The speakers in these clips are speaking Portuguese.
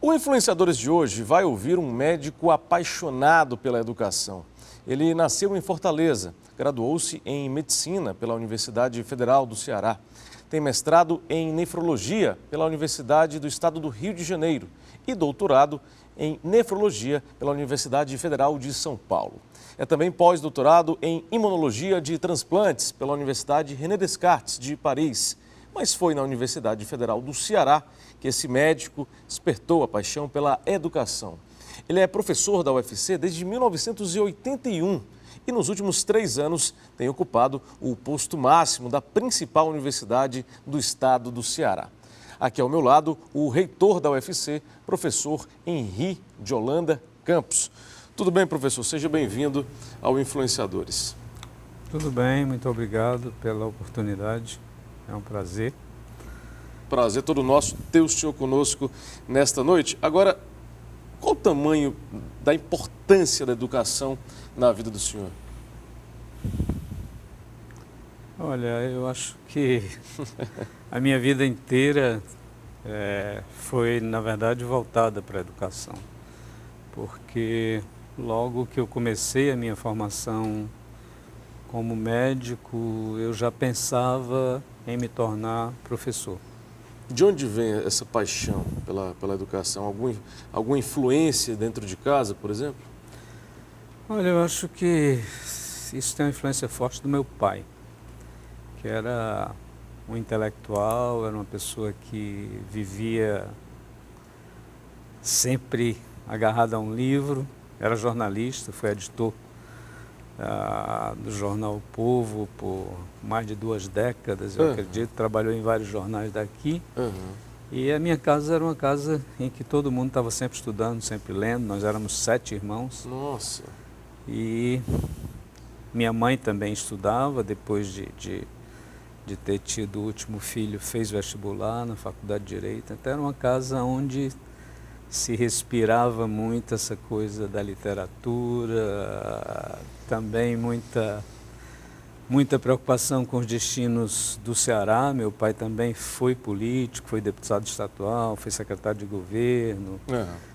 O Influenciadores de hoje vai ouvir um médico apaixonado pela educação. Ele nasceu em Fortaleza, graduou-se em Medicina pela Universidade Federal do Ceará. Tem mestrado em Nefrologia pela Universidade do Estado do Rio de Janeiro e doutorado em Nefrologia pela Universidade Federal de São Paulo. É também pós-doutorado em Imunologia de Transplantes pela Universidade René Descartes de Paris. Mas foi na Universidade Federal do Ceará que esse médico despertou a paixão pela educação. Ele é professor da UFC desde 1981 e nos últimos 3 anos tem ocupado o posto máximo da principal universidade do estado do Ceará. Aqui ao meu lado, o reitor da UFC, professor Henri de Holanda Campos. Tudo bem, professor? Seja bem-vindo ao Influenciadores. Tudo bem, muito obrigado pela oportunidade. É um prazer. Prazer todo nosso ter o senhor conosco nesta noite. Agora, qual o tamanho da importância da educação na vida do senhor? Olha, eu acho que a minha vida inteira foi, na verdade, voltada para a educação. Porque logo que eu comecei a minha formação como médico, eu já pensava em me tornar professor. De onde vem essa paixão pela educação? Alguma influência dentro de casa, por exemplo? Olha, eu acho que isso tem uma influência forte do meu pai, que era um intelectual, era uma pessoa que vivia sempre agarrada a um livro, era jornalista, foi editor do jornal O Povo por mais de 2 décadas, eu acredito, trabalhou em vários jornais daqui. E a minha casa era uma casa em que todo mundo estava sempre estudando, sempre lendo, nós éramos 7 irmãos. Nossa! E minha mãe também estudava, depois de ter tido o último filho, fez vestibular na Faculdade de Direito. Então era uma casa onde se respirava muito essa coisa da literatura, também muita preocupação com os destinos do Ceará. Meu pai também foi político, foi deputado estadual, foi secretário de governo,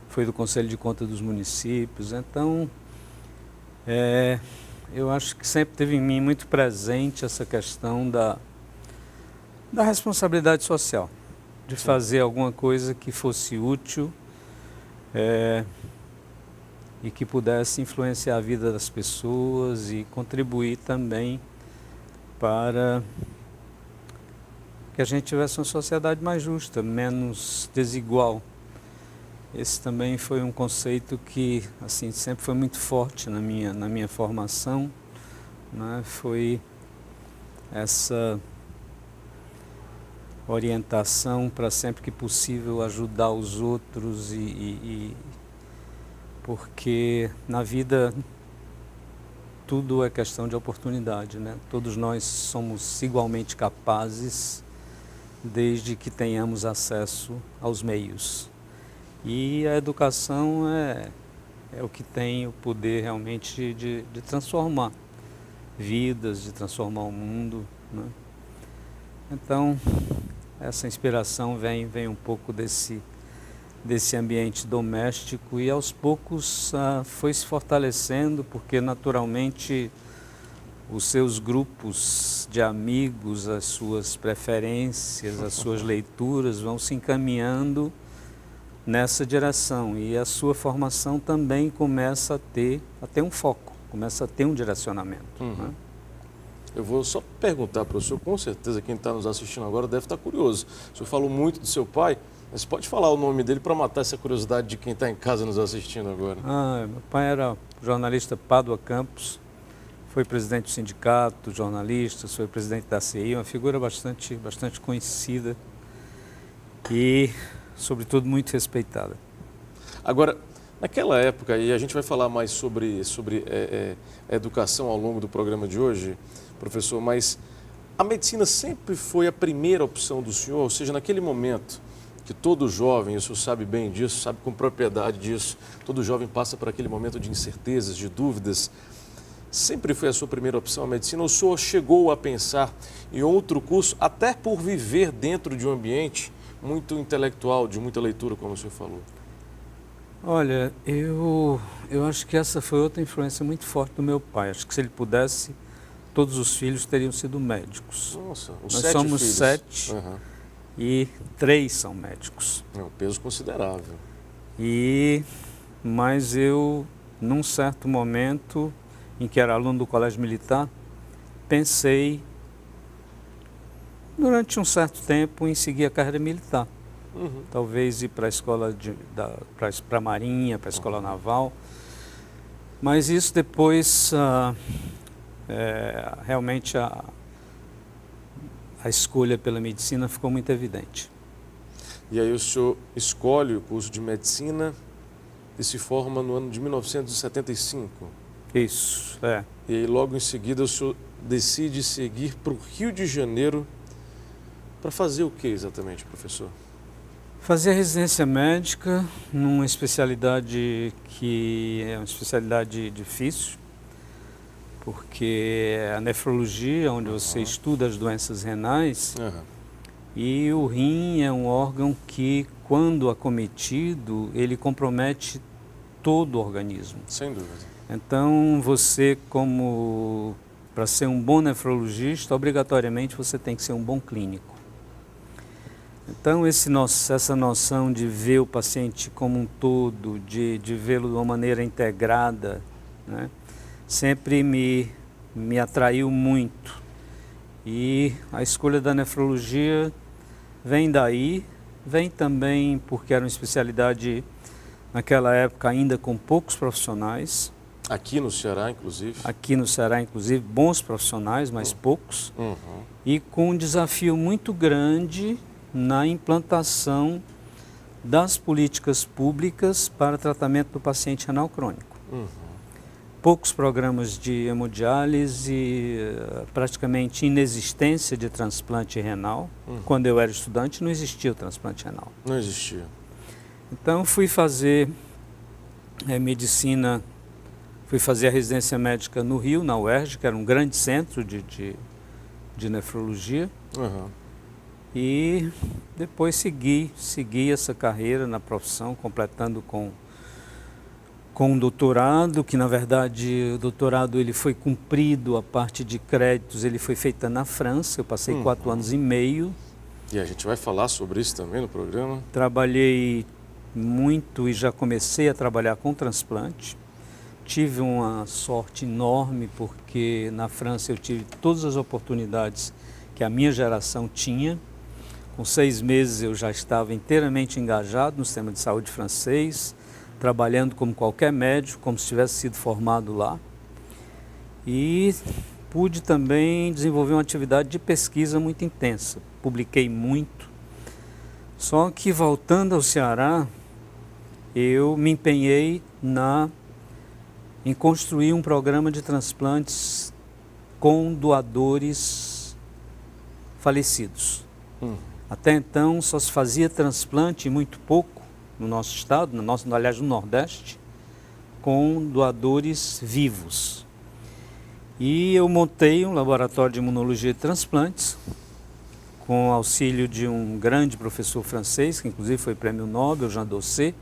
foi do Conselho de Contas dos municípios. Então, eu acho que sempre teve em mim muito presente essa questão da responsabilidade social, de fazer alguma coisa que fosse útil e que pudesse influenciar a vida das pessoas e contribuir também para que a gente tivesse uma sociedade mais justa, menos desigual. Esse também foi um conceito que assim sempre foi muito forte na minha formação, né? Foi essa orientação para sempre que possível ajudar os outros porque na vida tudo é questão de oportunidade, né? Todos nós somos igualmente capazes desde que tenhamos acesso aos meios. E a educação é o que tem o poder realmente de transformar vidas, de transformar o mundo, né? Então, essa inspiração vem um pouco desse ambiente doméstico e aos poucos foi se fortalecendo, porque naturalmente os seus grupos de amigos, as suas preferências, as suas leituras vão se encaminhando nessa direção e a sua formação também começa a ter um foco, começa a ter um direcionamento. Né? Eu vou só perguntar para o senhor, com certeza quem está nos assistindo agora deve estar curioso. O senhor falou muito do seu pai, mas pode falar o nome dele para matar essa curiosidade de quem está em casa nos assistindo agora. Meu pai era o jornalista Pádua Campos, foi presidente do sindicato, jornalista, foi presidente da CI, uma figura bastante conhecida e, sobretudo, muito respeitada. Agora, naquela época, e a gente vai falar mais sobre a educação ao longo do programa de hoje, professor, mas a medicina sempre foi a primeira opção do senhor, ou seja, naquele momento que todo jovem, o senhor sabe bem disso, sabe com propriedade disso, todo jovem passa por aquele momento de incertezas, de dúvidas, sempre foi a sua primeira opção a medicina, ou o senhor chegou a pensar em outro curso, até por viver dentro de um ambiente muito intelectual, de muita leitura, como o senhor falou? Olha, eu acho que essa foi outra influência muito forte do meu pai. Acho que se ele pudesse, todos os filhos teriam sido médicos. Nossa, os Nós 7 somos filhos. 7 Aham. e 3 são médicos. É um peso considerável. Mas eu, num certo momento, em que era aluno do Colégio Militar, pensei, durante um certo tempo, em seguir a carreira militar. Uhum. Talvez ir para a escola, para a Marinha, para a escola naval. Mas isso depois, realmente, a escolha pela medicina ficou muito evidente. E aí o senhor escolhe o curso de medicina e se forma no ano de 1975. Isso, é. E aí logo em seguida o senhor decide seguir para o Rio de Janeiro para fazer o que exatamente, professor? Fazer residência médica numa especialidade que é uma especialidade difícil, porque é a nefrologia, onde você estuda as doenças renais, e o rim é um órgão que, quando acometido, ele compromete todo o organismo. Sem dúvida. Então, você, para ser um bom nefrologista, obrigatoriamente você tem que ser um bom clínico. Então, essa noção de ver o paciente como um todo, de vê-lo de uma maneira integrada, né, sempre me atraiu muito. E a escolha da nefrologia vem daí, vem também porque era uma especialidade, naquela época, ainda com poucos profissionais. Aqui no Ceará, inclusive? Aqui no Ceará, inclusive, bons profissionais, mas poucos. E com um desafio muito grande na implantação das políticas públicas para tratamento do paciente renal crônico. Poucos programas de hemodiálise, praticamente inexistência de transplante renal. Quando eu era estudante não existia o transplante renal. Não existia. Então fui fazer medicina, fui fazer a residência médica no Rio, na UERJ, que era um grande centro de nefrologia. E depois segui essa carreira na profissão, completando com um doutorado, que na verdade o doutorado ele foi cumprido, a parte de créditos ele foi feita na França, eu passei 4 anos e meio. E a gente vai falar sobre isso também no programa. Trabalhei muito e já comecei a trabalhar com transplante. Tive uma sorte enorme porque na França eu tive todas as oportunidades que a minha geração tinha. Com 6 meses eu já estava inteiramente engajado no sistema de saúde francês, trabalhando como qualquer médico, como se tivesse sido formado lá. E pude também desenvolver uma atividade de pesquisa muito intensa. Publiquei muito. Só que voltando ao Ceará, eu me empenhei em construir um programa de transplantes com doadores falecidos. Até então só se fazia transplante, muito pouco, no nosso estado, aliás no Nordeste, com doadores vivos. E eu montei um laboratório de imunologia e transplantes, com o auxílio de um grande professor francês, que inclusive foi prêmio Nobel, Jean Dosset,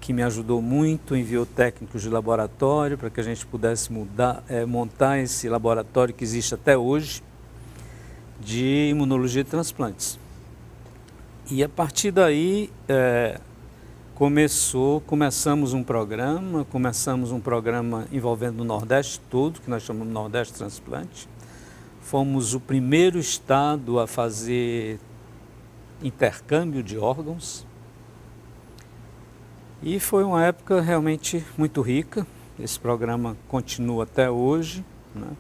que me ajudou muito, enviou técnicos de laboratório para que a gente pudesse montar esse laboratório que existe até hoje, de imunologia e transplantes. E a partir daí começamos um programa envolvendo o Nordeste todo, que nós chamamos de Nordeste Transplante. Fomos o primeiro estado a fazer intercâmbio de órgãos. E foi uma época realmente muito rica. Esse programa continua até hoje, né?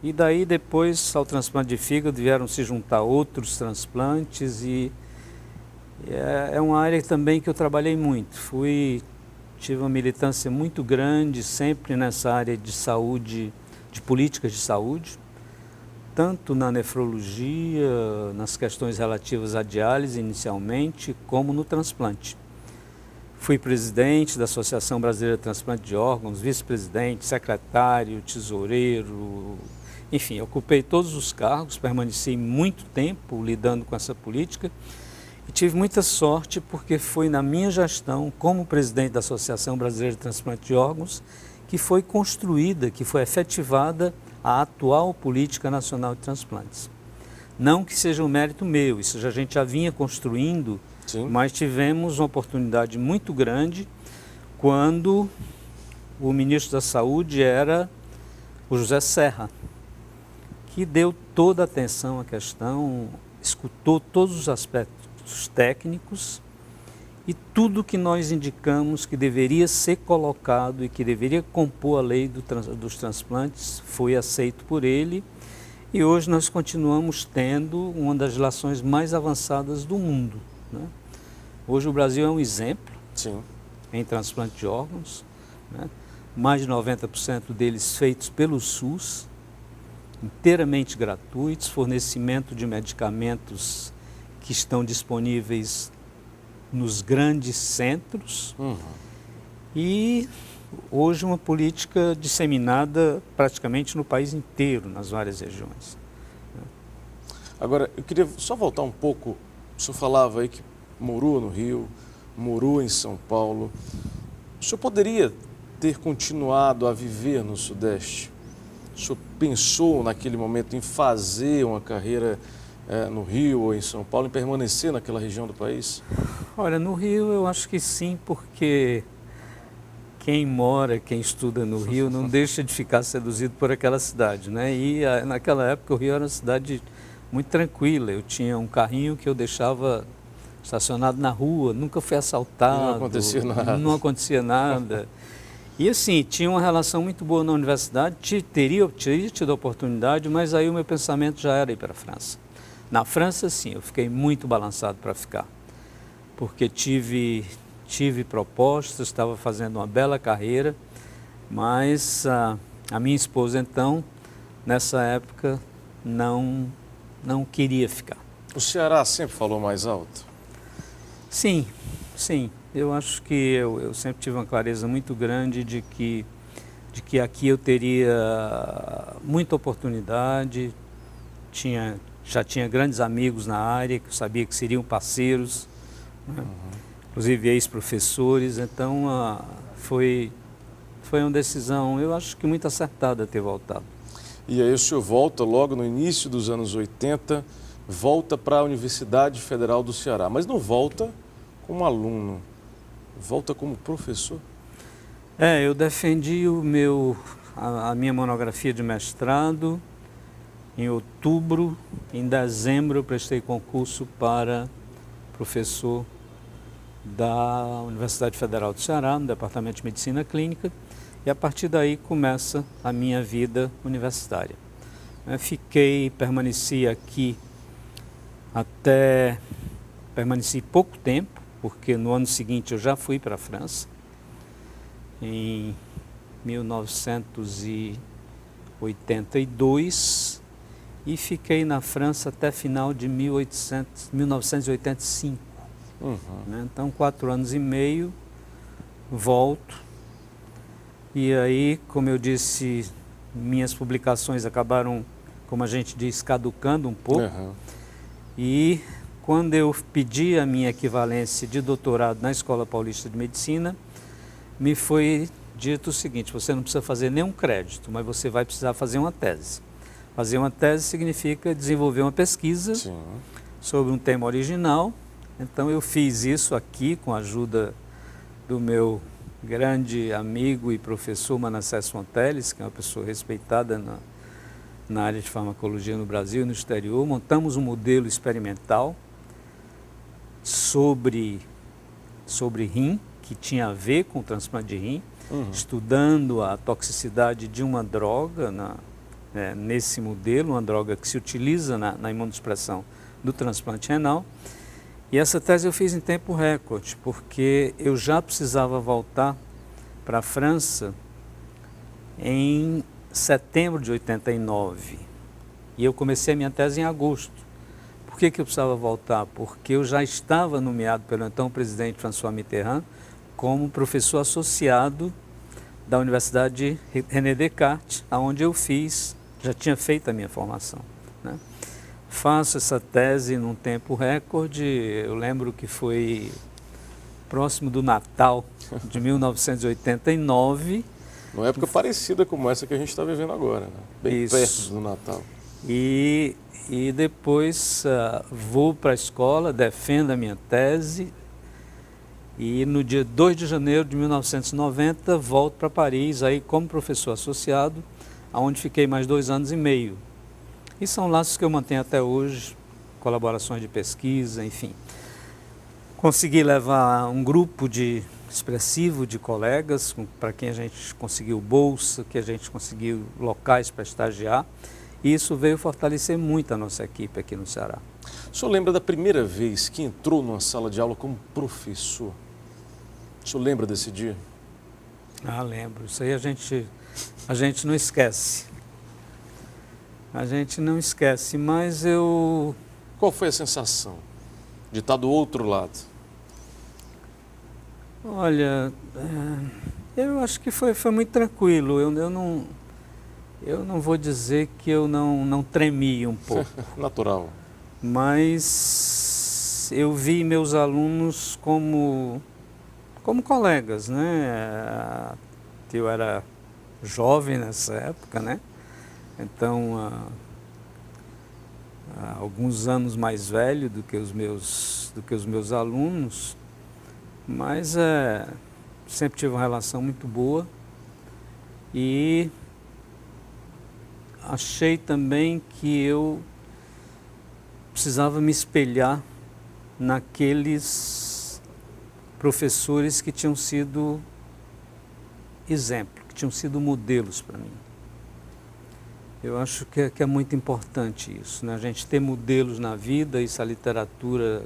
E daí depois, ao transplante de fígado, vieram se juntar outros transplantes e é uma área também que eu trabalhei muito. Tive uma militância muito grande sempre nessa área de saúde, de políticas de saúde, tanto na nefrologia, nas questões relativas à diálise inicialmente, como no transplante. Fui presidente da Associação Brasileira de Transplante de Órgãos, vice-presidente, secretário, tesoureiro, enfim, ocupei todos os cargos, permaneci muito tempo lidando com essa política E tive muita sorte porque foi na minha gestão, como presidente da Associação Brasileira de Transplante de Órgãos, que foi construída, que foi efetivada a atual Política Nacional de Transplantes. Não que seja um mérito meu, isso a gente já vinha construindo, Sim. mas tivemos uma oportunidade muito grande quando o ministro da Saúde era o José Serra, que deu toda a atenção à questão, escutou todos os aspectos técnicos e tudo que nós indicamos que deveria ser colocado e que deveria compor a lei dos transplantes foi aceito por ele. E hoje nós continuamos tendo uma das relações mais avançadas do mundo, né? Hoje o Brasil é um exemplo. Sim. Em transplante de órgãos, né? Mais de 90% deles feitos pelo SUS, inteiramente gratuitos, fornecimento de medicamentos que estão disponíveis nos grandes centros e hoje uma política disseminada praticamente no país inteiro, nas várias regiões. Agora, eu queria só voltar um pouco, o senhor falava aí que morou no Rio, morou em São Paulo. O senhor poderia ter continuado a viver no Sudeste? O senhor pensou naquele momento em fazer uma carreira no Rio ou em São Paulo, em permanecer naquela região do país? Olha, no Rio eu acho que sim, porque quem mora, quem estuda no Rio não deixa de ficar seduzido por aquela cidade, né? E naquela época o Rio era uma cidade muito tranquila. Eu tinha um carrinho que eu deixava estacionado na rua, nunca fui assaltado. Não acontecia nada. Não acontecia nada. E assim, tinha uma relação muito boa na universidade, teria tido a oportunidade, mas aí o meu pensamento já era ir para a França. Na França, sim, eu fiquei muito balançado para ficar, porque tive propostas, estava fazendo uma bela carreira, mas a minha esposa, então, nessa época, não queria ficar. O Ceará sempre falou mais alto? Sim, sim. Eu acho que eu sempre tive uma clareza muito grande de que aqui eu teria muita oportunidade, já tinha grandes amigos na área, que eu sabia que seriam parceiros, né? Inclusive ex-professores, então foi uma decisão, eu acho que muito acertada ter voltado. E aí o senhor volta logo no início dos anos 80, volta para a Universidade Federal do Ceará, mas não volta como aluno, volta como professor? Eu defendi a minha monografia de mestrado em outubro, em dezembro eu prestei concurso para professor da Universidade Federal do Ceará, no Departamento de Medicina Clínica, e a partir daí começa a minha vida universitária. Permaneci aqui permaneci pouco tempo, porque no ano seguinte eu já fui para a França, em 1982, e fiquei na França até final de 1985. Né? Então, 4 anos e meio, volto, e aí, como eu disse, minhas publicações acabaram, como a gente diz, caducando um pouco, e quando eu pedi a minha equivalência de doutorado na Escola Paulista de Medicina, me foi dito o seguinte: você não precisa fazer nenhum crédito, mas você vai precisar fazer uma tese. Fazer uma tese significa desenvolver uma pesquisa sobre um tema original. Então eu fiz isso aqui com a ajuda do meu grande amigo e professor Manassés Fonteles, que é uma pessoa respeitada na área de farmacologia no Brasil e no exterior. Montamos um modelo experimental sobre rim, que tinha a ver com o transplante de rim, estudando a toxicidade de uma droga nesse modelo, uma droga que se utiliza na imunossupressão do transplante renal. E essa tese eu fiz em tempo recorde, porque eu já precisava voltar para a França em setembro de 89. E eu comecei a minha tese em agosto. Por que eu precisava voltar? Porque eu já estava nomeado pelo então presidente François Mitterrand como professor associado da Universidade René Descartes, onde eu já tinha feito a minha formação, né? faço essa tese num tempo recorde. Eu lembro que foi próximo do Natal de 1989. Numa época parecida como essa que a gente está vivendo agora, né? Bem Isso. perto do Natal. E depois vou para a escola, defendo a minha tese e no dia 2 de janeiro de 1990 volto para Paris aí como professor associado, onde fiquei mais 2 anos e meio. E são laços que eu mantenho até hoje, colaborações de pesquisa, enfim. Consegui levar um grupo expressivo de colegas para quem a gente conseguiu bolsa, que a gente conseguiu locais para estagiar. E isso veio fortalecer muito a nossa equipe aqui no Ceará. O senhor lembra da primeira vez que entrou numa sala de aula como professor? O senhor lembra desse dia? Ah, lembro. Isso aí a gente não esquece. A gente não esquece, mas eu... Qual foi a sensação de estar do outro lado? Olha, eu acho que foi muito tranquilo. Eu não vou dizer que eu não tremi um pouco. Natural. Mas eu vi meus alunos como colegas, né? Eu era jovem nessa época, né? Então, alguns anos mais velho do que os meus alunos, mas sempre tive uma relação muito boa e achei também que eu precisava me espelhar naqueles professores que tinham sido exemplo, que tinham sido modelos para mim. Eu acho que é muito importante isso, né? A gente ter modelos na vida, isso a literatura,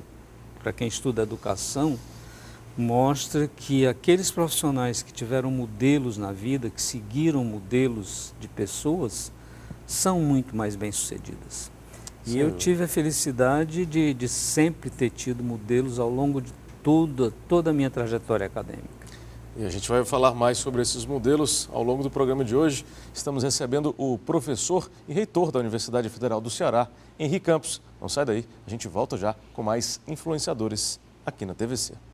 para quem estuda educação, mostra que aqueles profissionais que tiveram modelos na vida, que seguiram modelos de pessoas, são muito mais bem-sucedidas. E eu tive a felicidade de sempre ter tido modelos ao longo de toda a minha trajetória acadêmica. E a gente vai falar mais sobre esses modelos ao longo do programa de hoje. Estamos recebendo o professor e reitor da Universidade Federal do Ceará, Henri Campos. Não sai daí, a gente volta já com mais influenciadores aqui na TVC.